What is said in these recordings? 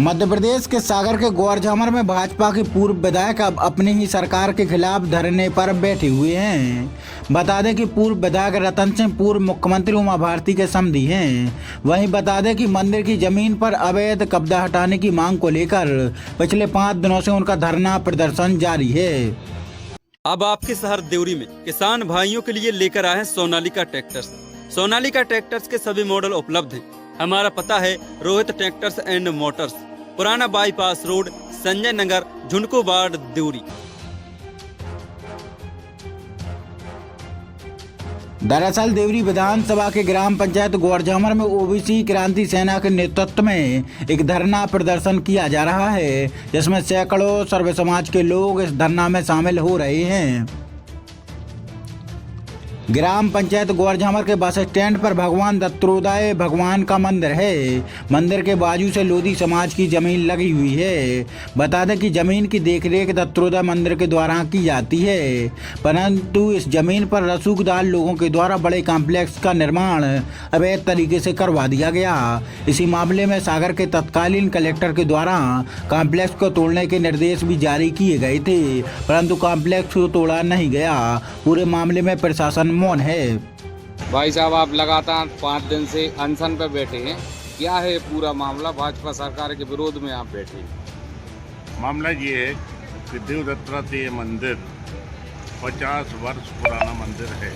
मध्य प्रदेश के सागर के ग्वारझामर में भाजपा के पूर्व विधायक अब अपनी ही सरकार के खिलाफ धरने पर बैठे हुए हैं। बता दें कि पूर्व विधायक रतन सिंह पूर्व मुख्यमंत्री उमा भारती के समधी हैं। वहीं बता दें कि मंदिर की जमीन पर अवैध कब्जा हटाने की मांग को लेकर पिछले 5 दिनों से उनका धरना प्रदर्शन जारी है। अब आपके शहर देवरी में किसान भाइयों के लिए लेकर आए हैं सोनालिका ट्रैक्टर्स। सोनालिका ट्रैक्टर्स के सभी मॉडल उपलब्ध हैं। हमारा पता है रोहित ट्रैक्टर्स एंड मोटर्स, पुराना bypass road, Sanjay Nagar, झुंडको ward, Deori. दरअसल देवरी विधानसभा के ग्राम पंचायत ग्वारझामर में ओबीसी क्रांति सेना के नेतृत्व में एक धरना प्रदर्शन किया जा रहा है, जिसमें सैकड़ों सर्व समाज के लोग इस धरना में शामिल हो रहे हैं। ग्राम पंचायत ग्वारझामर के बस स्टैंड पर भगवान दत्तोदय भगवान का मंदिर है। मंदिर के बाजू से लोधी समाज की जमीन लगी हुई है। बता दें कि जमीन की देखरेख दत्तोदय मंदिर के द्वारा की जाती है, परंतु इस जमीन पर रसूखदार लोगों के द्वारा बड़े कॉम्प्लेक्स का निर्माण अवैध तरीके से करवा दिया गया। इसी मामले में सागर के तत्कालीन कलेक्टर के द्वारा कॉम्प्लेक्स को तोड़ने के निर्देश भी जारी किए गए थे, परंतु कॉम्प्लेक्स को तोड़ा नहीं गया। पूरे मामले में प्रशासन मौन है। भाई साहब, आप लगातार 5 दिन से अनशन पर बैठे हैं, क्या है पूरा मामला? भाजपा सरकार के विरोध में आप बैठे हैं। मामला ये है कि देव दत्तात्रेय मंदिर 50 वर्ष पुराना मंदिर है।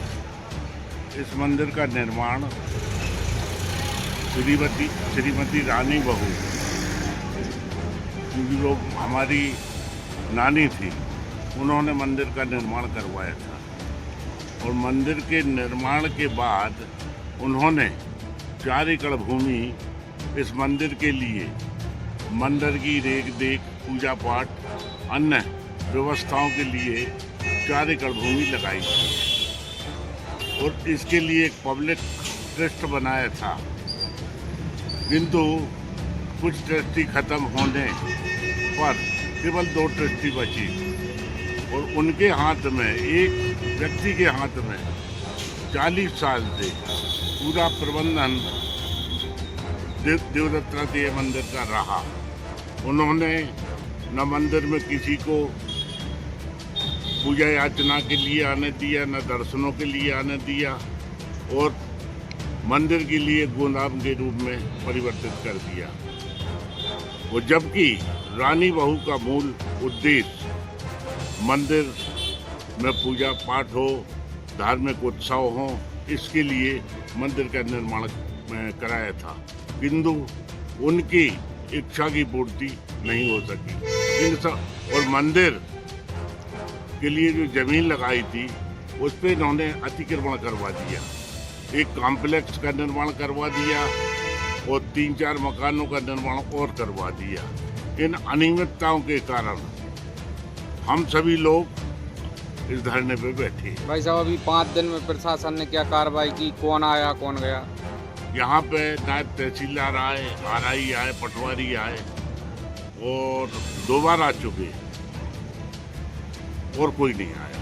इस मंदिर का निर्माण श्रीमती रानी बहू, जो हमारी नानी थी, उन्होंने मंदिर का निर्माण करवाया था। और मंदिर के निर्माण के बाद उन्होंने 4 एकड़ भूमि इस मंदिर के लिए मंदिर की रेख देख, पूजा पाठ, अन्य व्यवस्थाओं के लिए 4 एकड़ भूमि लगाई थी और इसके लिए एक पब्लिक ट्रस्ट बनाया था। किंतु कुछ ट्रस्टी खत्म होने पर केवल 2 ट्रस्टी बची और उनके हाथ में, एक व्यक्ति के हाथ में 40 साल से पूरा प्रबंधन देव दत्तात्रेय मंदिर का रहा। उन्होंने न मंदिर में किसी को पूजा याचना के लिए आने दिया, न दर्शनों के लिए आने दिया और मंदिर के लिए गोदाम के रूप में परिवर्तित कर दिया। और जबकि रानी बहू का मूल उद्देश्य मंदिर में पूजा पाठ हो, धार्मिक उत्सव हो, इसके लिए मंदिर का निर्माण कराया था, किंतु उनकी इच्छा की पूर्ति नहीं हो सकी। और मंदिर के लिए जो जमीन लगाई थी उस पर इन्होंने अतिक्रमण करवा दिया, एक कॉम्प्लेक्स का निर्माण करवा दिया और 3-4 मकानों का निर्माण और करवा दिया। इन अनियमितताओं के कारण हम सभी लोग इस धरने पे बैठे। भाई साहब, अभी 5 दिन में प्रशासन ने क्या कार्रवाई की? कौन आया कौन गया? यहाँ पे नायब तहसीलदार आए, आरआई आए, पटवारी आए और 2 बार आ चुके और कोई नहीं आया।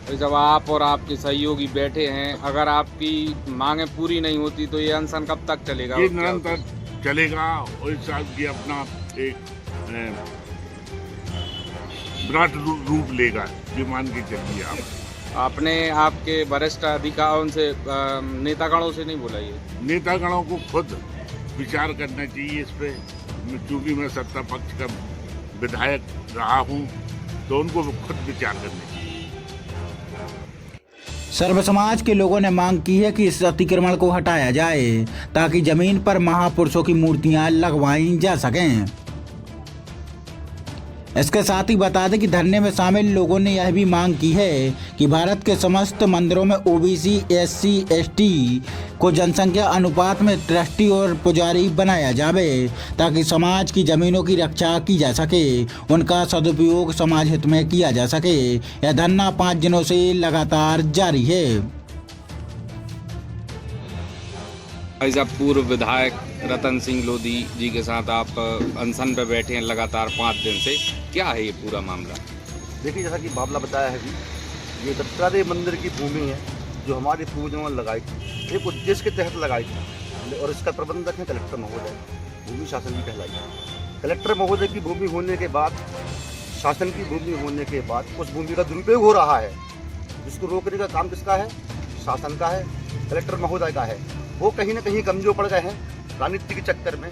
भाई साहब, आप और आपके सहयोगी बैठे हैं, अगर आपकी मांगे पूरी नहीं होती तो ये अनशन कब तक चलेगा? ये निरंतर चलेगा और इस साल की अपना एक विराट रूप लेगा, ये मान के चलिए आप। आपने आपके वरिष्ठ अधिकारियों से, नेतागणों से नहीं बोला? ये नेतागणों को खुद विचार करना चाहिए इस पे, क्योंकि मैं सत्ता पक्ष का विधायक रहा हूँ, तो उनको खुद विचार करना चाहिए। सर्व समाज के लोगों ने मांग की है कि इस अतिक्रमण को हटाया जाए ताकि जमीन पर महापुरुषों की मूर्तियां लगवाई जा सकें। इसके साथ ही बता दें कि धरने में शामिल लोगों ने यह भी मांग की है कि भारत के समस्त मंदिरों में ओबीसी, एससी, एसटी को जनसंख्या अनुपात में ट्रस्टी और पुजारी बनाया जाए ताकि समाज की जमीनों की रक्षा की जा सके, उनका सदुपयोग समाज हित में किया जा सके। यह धरना 5 दिनों से लगातार जारी है। भाई साहब, पूर्व विधायक रतन सिंह लोधी जी के साथ आप अनशन पर बैठे हैं लगातार 5 दिन से, क्या है ये पूरा मामला? देखिए, जैसा कि मामला बताया है, ये दत्तात्रेय मंदिर की भूमि है जो हमारे पूर्वजों ने लगाई थी, एक उद्देश्य के तहत लगाई थी और इसका प्रबंधक है कलेक्टर महोदय, भूमि शासन भी कहलाई है। कलेक्टर महोदय की भूमि होने के बाद, शासन की भूमि होने के बाद उस भूमि का दुरुपयोग हो रहा है, जिसको रोकने का काम किसका है? शासन का है, कलेक्टर महोदय का है। वो कहीं ना कहीं कमजोर पड़ गए हैं राजनीति के चक्कर में,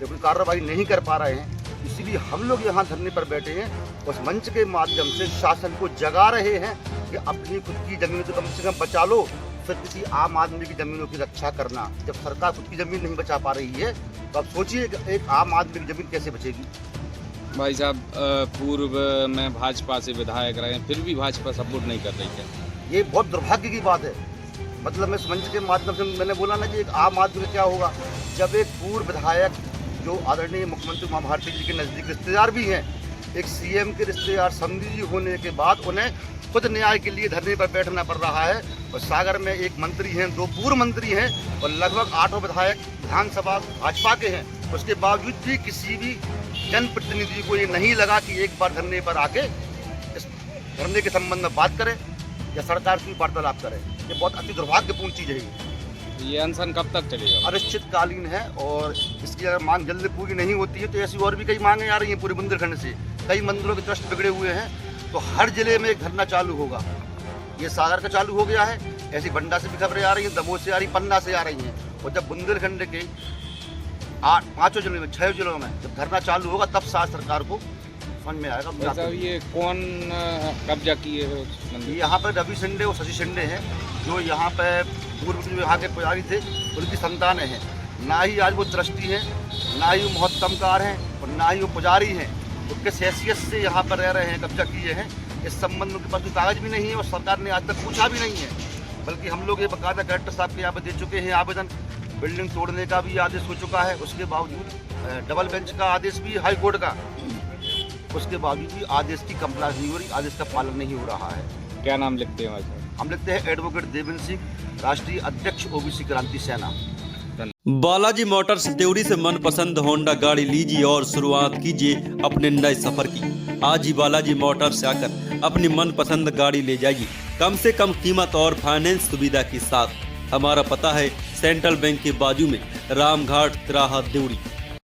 जो कोई कार्रवाई नहीं कर पा रहे हैं। इसीलिए हम लोग यहाँ धरने पर बैठे हैं, उस मंच के माध्यम से शासन को जगा रहे हैं कि अपनी खुद की जमीन तो कम से कम बचा लो, फिर किसी आम आदमी की जमीनों की रक्षा करना। जब सरकार खुद की जमीन नहीं बचा पा रही है तो आप सोचिए कि एक आम आदमी की जमीन कैसे बचेगी। भाई साहब, पूर्व में भाजपा से विधायक रहे, फिर भी भाजपा सपोर्ट नहीं कर रही है। ये बहुत दुर्भाग्य की बात है। मतलब मैं इस मंच के माध्यम से मैंने बोला ना कि एक आम आदमी का क्या होगा, जब एक पूर्व विधायक जो आदरणीय मुख्यमंत्री उमा भारती जी के नज़दीक रिश्तेदार भी हैं, एक सीएम के रिश्तेदार समधी जी होने के बाद उन्हें खुद न्याय के लिए धरने पर बैठना पड़ रहा है। और सागर में एक मंत्री हैं, 2 पूर्व मंत्री हैं और लगभग 8 विधायक विधानसभा भाजपा के हैं। उसके बावजूद भी किसी भी जनप्रतिनिधि को ये नहीं लगा कि एक बार धरने पर आके इस धरने के संबंध में बात करें या सरकार की वार्तालाप करें। ये बहुत अति दुर्भाग्यपूर्ण चीज़ है। ये अनशन कब तक चलेगा? अनिश्चितकालीन है और इसकी अगर मांग जल्द पूरी नहीं होती है तो ऐसी और भी कई मांगें आ रही हैं पूरे बुंदेलखंड से। कई मंदिरों के ट्रस्ट बिगड़े हुए हैं, तो हर जिले में एक धरना चालू होगा। ये सागर का चालू हो गया है, ऐसी बंडा से भी खबरें आ रही हैं, दमोह से आ रही, पन्ना से आ रही हैं। और जब बुंदेलखंड के 5 जिलों में 6 जिलों में जब धरना चालू होगा तब साथ सरकार को समझ में आएगा। भाई साहब, ये कौन कब्जा किए है उस मंदिर? यहाँ पर रवि शिंदे और शशि शिंदे हैं, जो यहाँ पे पूर्व जो यहाँ के पुजारी थे उनकी संतानें हैं। ना ही आज वो ट्रस्टी हैं, ना ही वो मोहतमकार हैं और ना ही वो पुजारी हैं। तो किस हैसियत से यहाँ पर रह रहे हैं, कब्जा किए हैं, इस संबंध में उनके पास कोई कागज भी नहीं है और सरकार ने आज तक पूछा भी नहीं है। बल्कि हम लोग ये बाकायदा कलेक्टर साहब के यहाँ पर दे चुके हैं आवेदन, बिल्डिंग तोड़ने का भी आदेश हो चुका है। उसके बावजूद डबल बेंच का आदेश भी हाई कोर्ट का, उसके बावजूद भी आदेश की कंप्लाइंस नहीं हो रही, आदेश का पालन नहीं हो रहा है। क्या नाम लिखते हैं भाई साहब? हम लिखते हैं एडवोकेट देवेंद्र सिंह, राष्ट्रीय अध्यक्ष ओबीसी क्रांति सेना। बालाजी मोटर्स देवरी से मनपसंद होंडा गाड़ी लीजिए और शुरुआत कीजिए अपने नए सफर की। आज ही बालाजी मोटर्स से आकर अपनी मनपसंद गाड़ी ले जाइए कम से कम कीमत और फाइनेंस सुविधा के साथ। हमारा पता है सेंट्रल बैंक के बाजू में, रामघाट तिराहा, देवरी।